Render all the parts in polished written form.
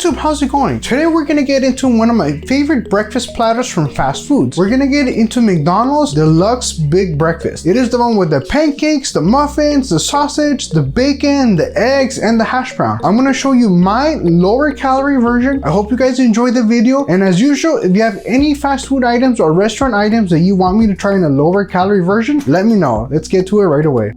YouTube, how's it going? Today we're gonna get into one of my favorite breakfast platters from fast foods. We're gonna get into McDonald's Deluxe Big Breakfast. It is the one with the pancakes, the muffins, the sausage, the bacon, the eggs, and the hash brown. I'm gonna show you my lower calorie version. I hope you guys enjoy the video. And as usual, if you have any fast food items or restaurant items that you want me to try in a lower calorie version, let me know. Let's get to it right away.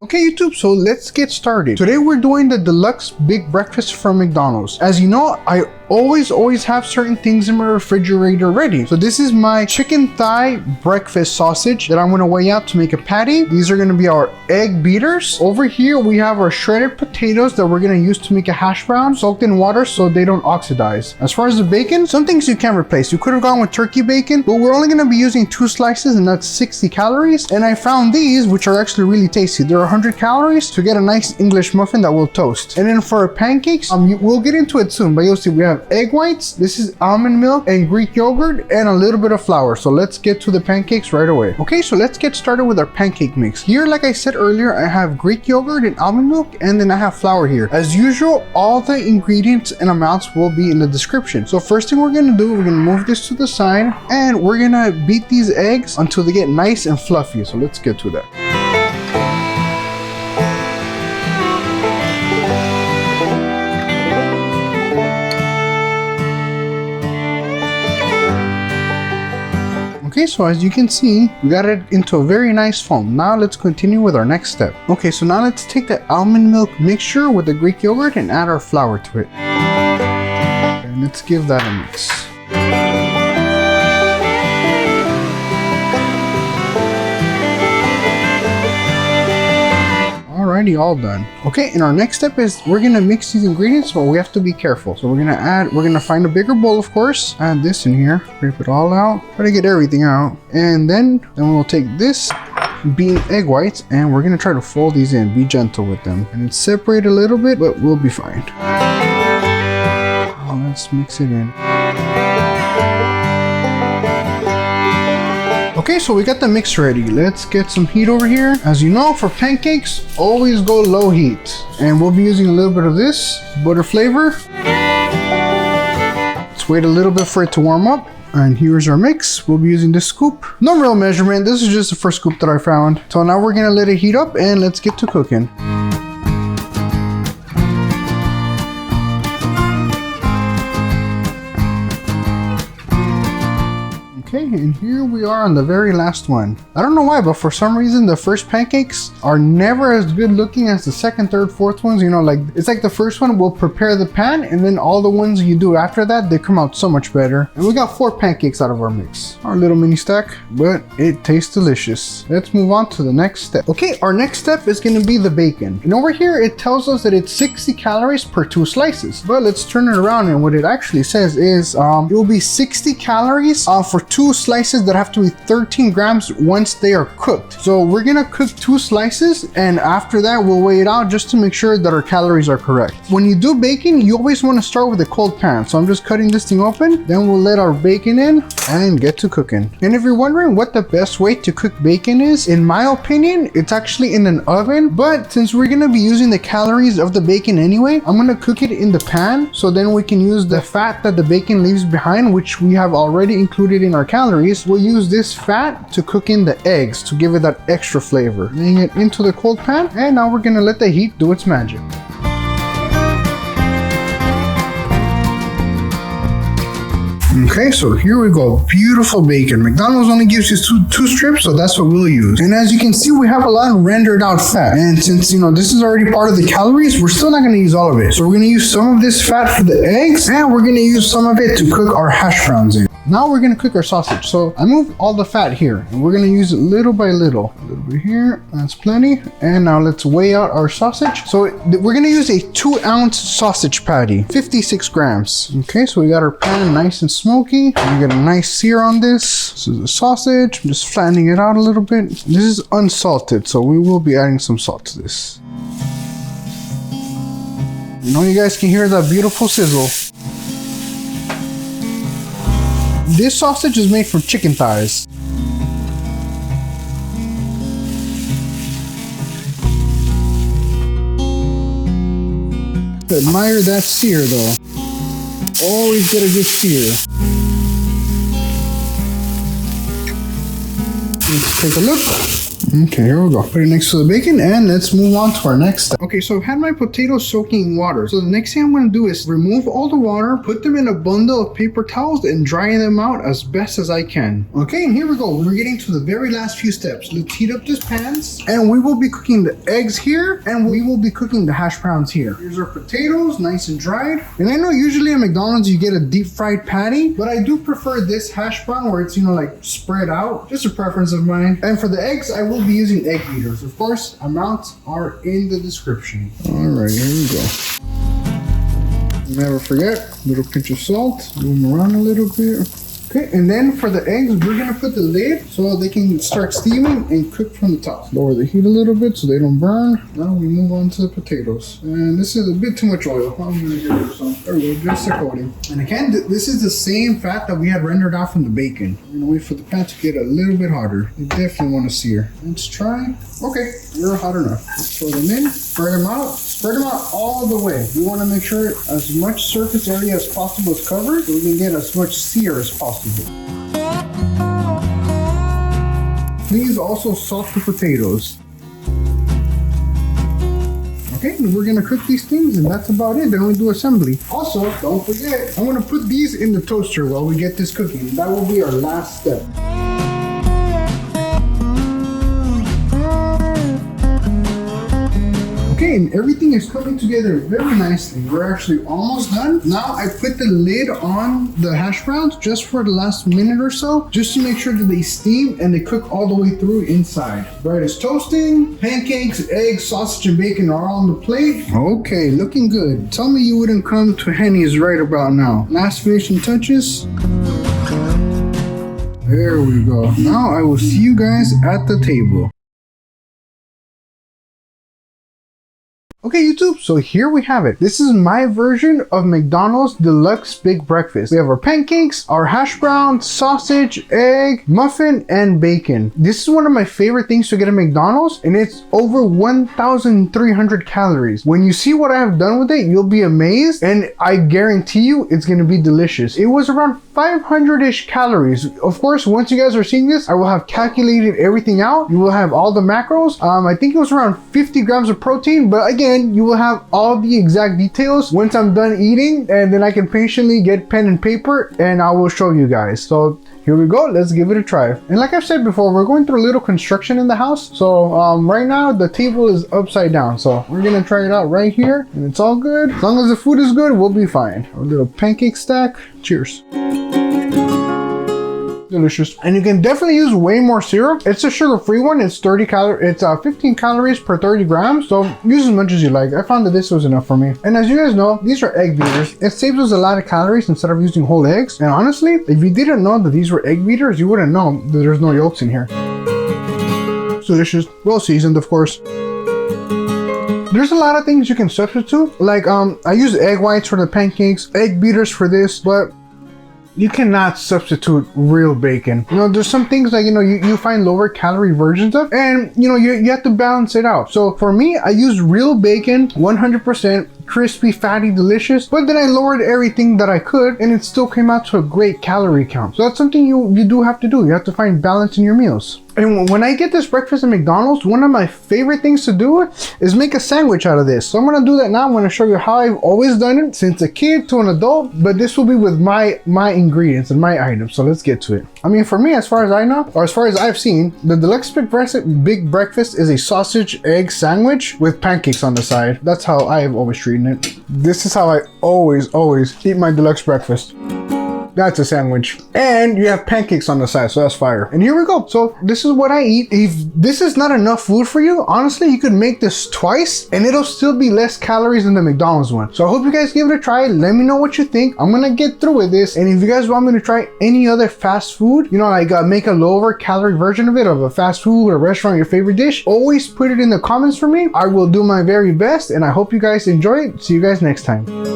Okay YouTube, so let's get started. Today we're doing the Deluxe Big Breakfast from McDonald's. As you know, I always have certain things in my refrigerator ready. So this is my chicken thigh breakfast sausage that I'm gonna weigh out to make a patty. These are gonna be our egg beaters. Over here we have our shredded potatoes that we're gonna use to make a hash brown, soaked in water so they don't oxidize. As far as the bacon, some things you can't replace. You could have gone with turkey bacon, but we're only gonna be using 2 slices and that's 60 calories. And I found these, which are actually really tasty. They're 100 calories to get a nice English muffin that we'll toast. And then for our pancakes, we'll get into it soon, but you'll see we have egg whites, this is almond milk and Greek yogurt, and a little bit of flour. So let's get to the pancakes right away. Okay, so let's get started with our pancake mix. Here, like I said earlier, I have Greek yogurt and almond milk, and then I have flour here. As usual, all the ingredients and amounts will be in the description. So first thing we're gonna do, we're gonna move this to the side, and we're gonna beat these eggs until they get nice and fluffy. So let's get to that. Okay, so as you can see, we got it into a very nice foam. Now let's continue with our next step. Okay, so now let's take the almond milk mixture with the Greek yogurt and add our flour to it. And let's give that a mix. Alrighty, all done. Okay, and our next step is we're gonna mix these ingredients, but we have to be careful. So we're gonna find a bigger bowl, of course, add this in here, scrape it all out, try to get everything out, and then we'll take this beaten egg whites and we're gonna try to fold these in. Be gentle with them, and it's separate a little bit, but we'll be fine. Let's mix it in. Okay, so we got the mix ready. Let's get some heat over here. As you know, for pancakes, always go low heat. And we'll be using a little bit of this butter flavor. Let's wait a little bit for it to warm up. And here's our mix. We'll be using this scoop. No real measurement. This is just the first scoop that I found. So now we're gonna let it heat up and let's get to cooking. Okay, and here we are on the very last one. I don't know why, but for some reason the first pancakes are never as good looking as the second, third, fourth ones. You know, like it's like the first one will prepare the pan, and then all the ones you do after that, they come out so much better. And we got 4 pancakes out of our mix. Our little mini stack, but it tastes delicious. Let's move on to the next step. Okay, our next step is gonna be the bacon. And over here, it tells us that it's 60 calories per 2 slices. But let's turn it around, and what it actually says is it will be 60 calories for 2 slices that have to be 13 grams once they are cooked. So we're gonna cook 2 slices, and after that we'll weigh it out just to make sure that our calories are correct. When you do bacon, you always want to start with a cold pan. So I'm just cutting this thing open, then we'll let our bacon in and get to cooking. And if you're wondering what the best way to cook bacon is, in my opinion, it's actually in an oven. But since we're gonna be using the calories of the bacon anyway, I'm gonna cook it in the pan, so then we can use the fat that the bacon leaves behind, which we have already included in our calories. We'll use this fat to cook in the eggs to give it that extra flavor. Laying it into the cold pan, and now we're gonna let the heat do its magic. Okay, so here we go. Beautiful bacon. McDonald's only gives you two strips, so that's what we'll use. And as you can see, we have a lot of rendered out fat. And since, you know, this is already part of the calories, we're still not going to use all of it. So we're going to use some of this fat for the eggs, and we're going to use some of it to cook our hash browns in. Now we're gonna cook our sausage. So I moved all the fat here, and we're gonna use it little by little. A little bit here, that's plenty. And now let's weigh out our sausage. So we're gonna use a 2-ounce sausage patty, 56 grams. Okay, so we got our pan nice and smoky. We get a nice sear on this. This is the sausage. I'm just flattening it out a little bit. This is unsalted, so we will be adding some salt to this. You know, you guys can hear that beautiful sizzle. This sausage is made from chicken thighs. Admire that sear though. Always get a good sear. Let's take a look. Okay, here we go. Put it next to the bacon and let's move on to our next step. Okay, so I've had my potatoes soaking in water. So the next thing I'm going to do is remove all the water, put them in a bundle of paper towels and dry them out as best as I can. Okay, and here we go. We're getting to the very last few steps. Let's heat up this pans and we will be cooking the eggs here and we will be cooking the hash browns here. Here's our potatoes, nice and dried. And I know usually at McDonald's you get a deep fried patty, but I do prefer this hash brown where it's, you know, like spread out. Just a preference of mine. And for the eggs, I will be using egg beaters. Of course, amounts are in the description. All right, here we go. Never forget, a little pinch of salt, move them around a little bit. Okay, and then for the eggs, we're gonna put the lid so they can start steaming and cook from the top. Lower the heat a little bit so they don't burn. Now we move on to the potatoes. And this is a bit too much oil. I'm gonna give it some. There we go, just a coating. And again, this is the same fat that we had rendered out from the bacon. We're gonna wait for the pan to get a little bit hotter. You definitely wanna sear. Let's try. Okay, they're hot enough. Let's throw them in, spread them out. Spread them out all the way. We want to make sure as much surface area as possible is covered so we can get as much sear as possible. Please also salt the potatoes. Okay, and we're going to cook these things and that's about it. Then we do assembly. Also, don't forget, I'm going to put these in the toaster while we get this cooking. That will be our last step. Okay, and everything is coming together very nicely. We're actually almost done. Now I put the lid on the hash browns just for the last minute or so, just to make sure that they steam and they cook all the way through inside. Bread is toasting, pancakes, eggs, sausage, and bacon are on the plate. Okay, looking good. Tell me you wouldn't come to Henny's right about now. Last finishing touches. There we go. Now I will see you guys at the table. Okay, YouTube, so here we have it. This is my version of McDonald's Deluxe Big Breakfast. We have our pancakes, our hash brown, sausage, egg, muffin, and bacon. This is one of my favorite things to get at McDonald's, and it's over 1,300 calories. When you see what I have done with it, you'll be amazed, and I guarantee you it's gonna be delicious. It was around 500-ish calories. Of course, once you guys are seeing this, I will have calculated everything out. You will have all the macros. I think it was around 50 grams of protein, but again, you will have all the exact details once I'm done eating, and then I can patiently get pen and paper and I will show you guys. So here we go, let's give it a try. And like I've said before, we're going through a little construction in the house. So right now the table is upside down. So we're gonna try it out right here and it's all good. As long as the food is good, we'll be fine. A little pancake stack, cheers. Delicious. And you can definitely use way more syrup. It's a sugar-free one. It's 15 calories per 30 grams. So use as much as you like. I found that this was enough for me. And as you guys know, these are egg beaters. It saves us a lot of calories instead of using whole eggs. And honestly, if you didn't know that these were egg beaters, you wouldn't know that there's no yolks in here. It's delicious. Well seasoned, of course. There's a lot of things you can substitute. Like I use egg whites for the pancakes, egg beaters for this, but you cannot substitute real bacon. You know, there's some things like, you know, you find lower calorie versions of, and you know, you have to balance it out. So for me, I use real bacon, 100% crispy, fatty, delicious, but then I lowered everything that I could and it still came out to a great calorie count. So that's something you do have to do. You have to find balance in your meals. And when I get this breakfast at McDonald's, one of my favorite things to do is make a sandwich out of this. So I'm gonna do that now. I'm gonna show you how I've always done it since a kid to an adult, but this will be with my ingredients and my items. So let's get to it. I mean, for me, as far as I know, or as far as I've seen, the Deluxe Big Breakfast is a sausage egg sandwich with pancakes on the side. That's how I have always treated it. This is how I always eat my Deluxe Breakfast. That's a sandwich. And you have pancakes on the side, so that's fire. And here we go. So this is what I eat. If this is not enough food for you, honestly, you could make this twice and it'll still be less calories than the McDonald's one. So I hope you guys give it a try. Let me know what you think. I'm gonna get through with this. And if you guys want me to try any other fast food, you know, like make a lower calorie version of it, of a fast food or restaurant, your favorite dish, always put it in the comments for me. I will do my very best and I hope you guys enjoy it. See you guys next time.